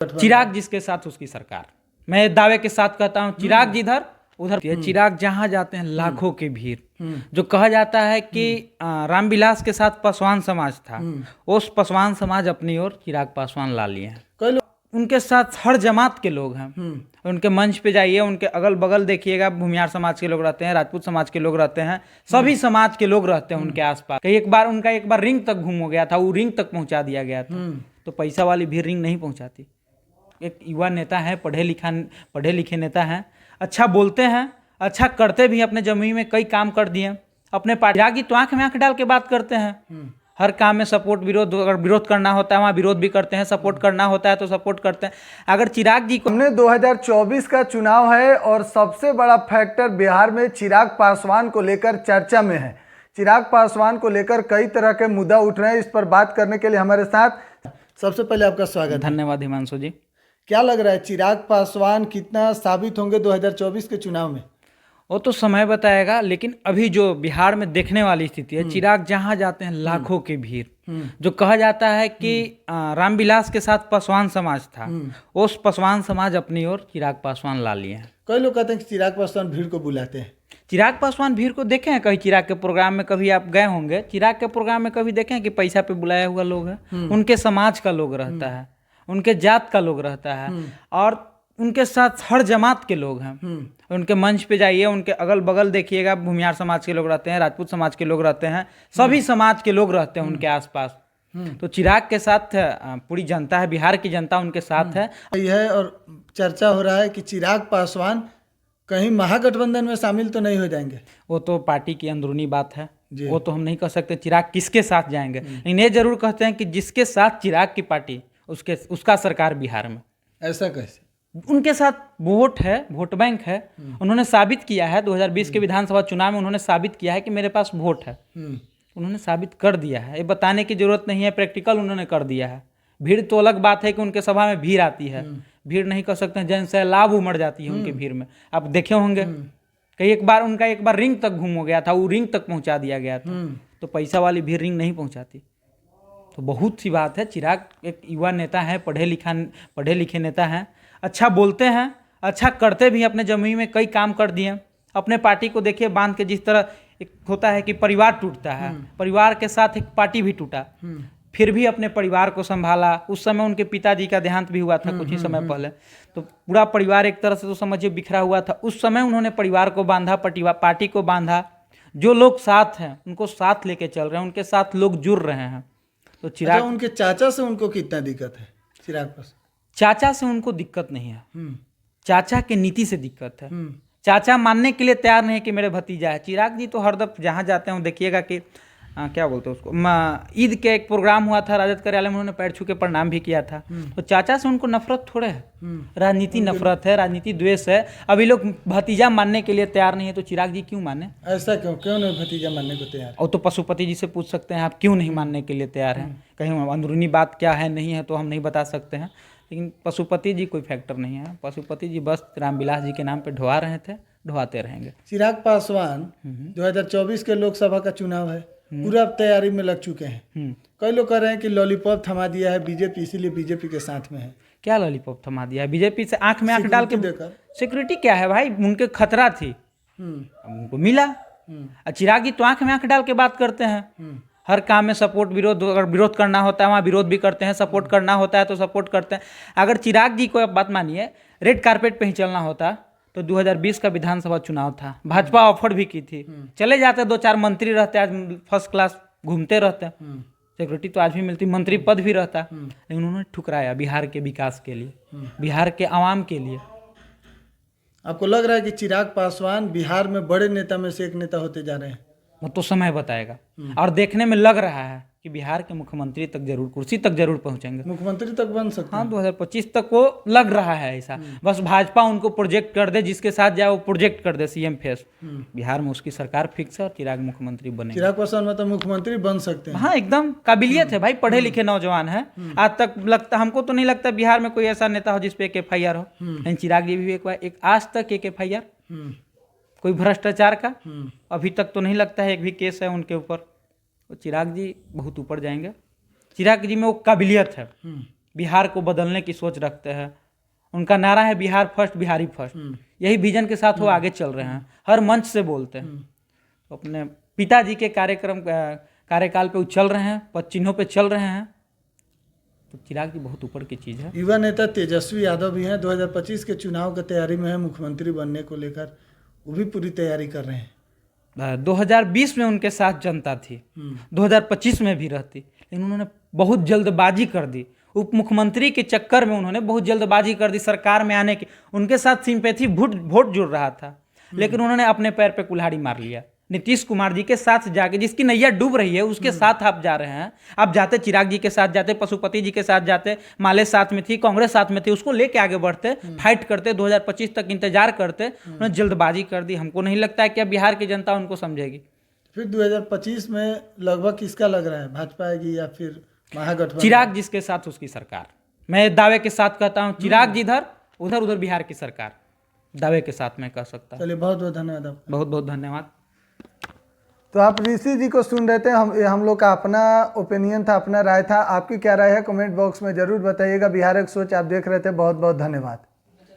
चिराग जिसके साथ उसकी सरकार। मैं दावे के साथ कहता हूँ, चिराग जिधर उधर। चिराग जहां जाते हैं लाखों की भीड़। जो कहा जाता है कि रामविलास के साथ पासवान समाज था, उस पासवान समाज अपनी ओर चिराग पासवान ला लिए हैं। कई लोग उनके साथ हर जमात के लोग हैं। उनके मंच पे जाइए, उनके अगल बगल देखिएगा, भूमियार समाज के लोग रहते हैं, राजपूत समाज के लोग रहते हैं, सभी समाज के लोग रहते हैं उनके आसपास। कई एक बार रिंग तक घूम हो गया था, वो रिंग तक पहुंचा दिया गया था। तो पैसा वाली भीड़ रिंग नहीं पहुंचाती। एक युवा नेता है, पढ़े लिखे नेता हैं, अच्छा बोलते हैं, अच्छा करते भी। अपने जमुई में कई काम कर दिए। अपने पार्टी तो आंख में आंख डाल के बात करते हैं। हर काम में सपोर्ट विरोध, अगर विरोध करना होता है वहाँ विरोध भी करते हैं, सपोर्ट करना होता है तो सपोर्ट करते हैं। अगर चिराग जी को हमने 2024 का चुनाव है और सबसे बड़ा फैक्टर बिहार में चिराग पासवान को लेकर चर्चा में है। चिराग पासवान को लेकर कई तरह के मुद्दा उठ रहे हैं। इस पर बात करने के लिए हमारे साथ सबसे पहले आपका स्वागत। धन्यवाद हिमांशु जी। क्या लग रहा है, चिराग पासवान कितना साबित होंगे 2024 के चुनाव में? वो तो समय बताएगा, लेकिन अभी जो बिहार में देखने वाली स्थिति है, चिराग जहां जाते हैं लाखों की भीड़। जो कहा जाता है कि रामविलास के साथ पासवान समाज था, उस पासवान समाज अपनी ओर चिराग पासवान ला लिए हैं। कई लोग कहते हैं कि चिराग पासवान भीड़ को बुलाते हैं। चिराग पासवान भीड़ को देखे हैं कहीं? चिराग के प्रोग्राम में कभी आप गए होंगे? चिराग के प्रोग्राम में कभी देखे हैं कि पैसा पे बुलाया हुआ लोग है? उनके समाज का लोग रहता है, उनके जात का लोग रहता है, और उनके साथ हर जमात के लोग हैं। उनके मंच पे जाइए, उनके अगल बगल देखिएगा, भूमियार समाज के लोग रहते हैं, राजपूत समाज के लोग रहते हैं, सभी समाज के लोग रहते हैं उनके आसपास। तो चिराग के साथ पूरी जनता है, बिहार की जनता उनके साथ है। यह और चर्चा हो रहा है कि चिराग पासवान कहीं महागठबंधन में शामिल तो नहीं हो जाएंगे। वो तो पार्टी की अंदरूनी बात है, वो तो हम नहीं कह सकते चिराग किसके साथ जाएंगे। लेकिन ये जरूर कहते हैं कि जिसके साथ चिराग की पार्टी, उसका सरकार बिहार में। ऐसा कैसे? उनके साथ वोट है, वोट बैंक है। उन्होंने साबित किया है 2020 के विधानसभा चुनाव में, उन्होंने साबित किया है कि मेरे पास वोट है। उन्होंने साबित कर दिया है, ये बताने की जरूरत नहीं है, प्रैक्टिकल उन्होंने कर दिया है। भीड़ तो अलग बात है कि उनके सभा में भीड़ आती है, भीड़ नहीं कर सकते हैं, जनसैलाब उमड़ जाती है उनकी भीड़ में। आप देखे होंगे कई एक बार रिंग तक घूम हो गया था, वो रिंग तक पहुंचा दिया गया था। तो पैसा वाली भीड़ रिंग नहीं पहुंचाती। तो बहुत सी बात है। चिराग एक युवा नेता है, पढ़े लिखे नेता हैं, अच्छा बोलते हैं, अच्छा करते भी। अपने जमुई में कई काम कर दिए। अपने पार्टी को देखिए बांध के, जिस तरह एक होता है कि परिवार टूटता है, परिवार के साथ एक पार्टी भी टूटा, फिर भी अपने परिवार को संभाला। उस समय उनके पिताजी का देहांत भी हुआ था कुछ ही समय पहले, तो पूरा परिवार एक तरह से तो समझिए बिखरा हुआ था। उस समय उन्होंने परिवार को बांधा, पार्टी को बांधा। जो लोग साथ हैं उनको साथ लेके चल रहे हैं, उनके साथ लोग जुड़ रहे हैं। तो चिराग, उनके चाचा से उनको कितना दिक्कत है? चिराग पासवान चाचा से उनको दिक्कत नहीं है, चाचा के नीति से दिक्कत है। चाचा मानने के लिए तैयार नहीं है कि मेरे भतीजा है। चिराग जी तो हर दफ जहाँ जाते हैं देखिएगा कि क्या बोलते हैं उसको, ईद के एक प्रोग्राम हुआ था राजद कार्यालय में, उन्होंने पैर छू के प्रणाम भी किया था। तो चाचा से उनको नफरत थोड़े है, राजनीति नफरत है, राजनीति द्वेष है। अभी लोग भतीजा मानने के लिए तैयार नहीं है, तो चिराग जी क्यों माने? ऐसा क्यों नहीं भतीजा मानने को तैयार? और तो पशुपति जी से पूछ सकते हैं, आप क्यों नहीं मानने के लिए तैयार हैं? कहीं अंदरूनी बात क्या है नहीं है तो हम नहीं बता सकते हैं, लेकिन पशुपति जी कोई फैक्टर नहीं है। पशुपति जी बस रामविलास जी के नाम पे ढुआ रहे थे, ढुआते रहेंगे। चिराग पासवान 2024 के लोकसभा का चुनाव है, पूरा तैयारी में लग चुके हैं। कई लोग कह रहे हैं कि लॉलीपॉप थमा दिया है बीजेपी, इसीलिए बीजेपी के साथ में है। क्या लॉलीपॉप थमा दिया है? बीजेपी से आंख में आंख डाल के देखा। सिक्योरिटी क्या है भाई? उनके खतरा थी, उनको मिला। चिराग जी तो आंख में आंख डाल के बात करते हैं। हर काम में सपोर्ट विरोध, अगर विरोध करना होता है वहाँ विरोध भी करते हैं, सपोर्ट करना होता है तो सपोर्ट करते हैं। अगर चिराग जी को अब बात मानिए, रेड कारपेट पे ही चलना होता तो 2020 का विधानसभा चुनाव था, भाजपा ऑफर भी की थी, चले जाते, 2-4 मंत्री रहते, आज फर्स्ट क्लास घूमते रहते, सिक्योरिटी तो आज भी मिलती, मंत्री पद भी रहता। लेकिन उन्होंने ठुकराया बिहार के विकास के लिए, बिहार के आवाम के लिए। आपको लग रहा है कि चिराग पासवान बिहार में बड़े नेता में से एक नेता होते जा रहे हैं? वो तो समय बताएगा, और देखने में लग रहा है कि बिहार के मुख्यमंत्री तक जरूर, कुर्सी तक जरूर पहुंचेंगे, मुख्यमंत्री तक बन सकते हैं। हाँ, 2025 तक वो लग रहा है ऐसा। बस भाजपा उनको प्रोजेक्ट कर दे, जिसके साथ जाए वो प्रोजेक्ट कर दे सीएम फेस। बिहार में उसकी सरकार फिक्स है और चिराग मुख्यमंत्री बने। चिराग पासवान मतलब मुख्यमंत्री बन सकते हैं? हाँ, एकदम काबिलियत है भाई, पढ़े लिखे नौजवान है। आज तक लगता, हमको तो नहीं लगता बिहार में कोई ऐसा नेता हो जिसपे एक FIR हो, लेकिन चिराग जी भी एक आज तक एक FIR कोई भ्रष्टाचार का अभी तक तो नहीं लगता है, एक भी केस है उनके ऊपर। तो चिराग जी बहुत ऊपर जाएंगे। चिराग जी में वो काबिलियत है, बिहार को बदलने की सोच रखते हैं। उनका नारा है बिहार फर्स्ट, बिहारी फर्स्ट। यही विजन के साथ वो आगे चल रहे हैं, हर मंच से बोलते हैं। तो अपने पिताजी के कार्यकाल पे वो चल रहे हैं, पद चिन्हों पे चल रहे हैं। तो चिराग जी बहुत ऊपर की चीज़ है। युवा नेता तेजस्वी यादव भी हैं, 2025 के चुनाव की तैयारी में है, मुख्यमंत्री बनने को लेकर वो भी पूरी तैयारी कर रहे हैं। 2020 में उनके साथ जनता थी, 2025 में भी रहती, लेकिन उन्होंने बहुत जल्दबाजी कर दी। उप मुख्यमंत्री के चक्कर में उन्होंने बहुत जल्दबाजी कर दी सरकार में आने की। उनके साथ सिंपैथी वोट जुड़ रहा था, लेकिन उन्होंने अपने पैर पे कुल्हाड़ी मार लिया। नीतीश कुमार जी के साथ जाके, जिसकी नैया डूब रही है उसके साथ आप जा रहे हैं। आप जाते चिराग जी के साथ जाते, पशुपति जी के साथ जाते, माले साथ में थी, कांग्रेस साथ में थी, उसको लेके आगे बढ़ते, फाइट करते, 2025 तक इंतजार करते। उन्होंने जल्दबाजी कर दी। हमको नहीं लगता है कि अब बिहार की जनता उनको समझेगी। फिर 2025 में लगभग किसका लग रहा है, भाजपा आएगी या फिर महागठबंधन? चिराग जिसके साथ उसकी सरकार। मैं दावे के साथ कहता हूँ, चिराग जी इधर, उधर बिहार की सरकार, दावे के साथ मैं कह सकता हूँ। चलिए, बहुत बहुत धन्यवाद आपका। बहुत बहुत धन्यवाद। तो आप ऋषि जी को सुन रहे थे। हम लोग का अपना ओपिनियन था, अपना राय था। आपकी क्या राय है कमेंट बॉक्स में जरूर बताइएगा। बिहार एक सोच आप देख रहे थे। बहुत बहुत धन्यवाद।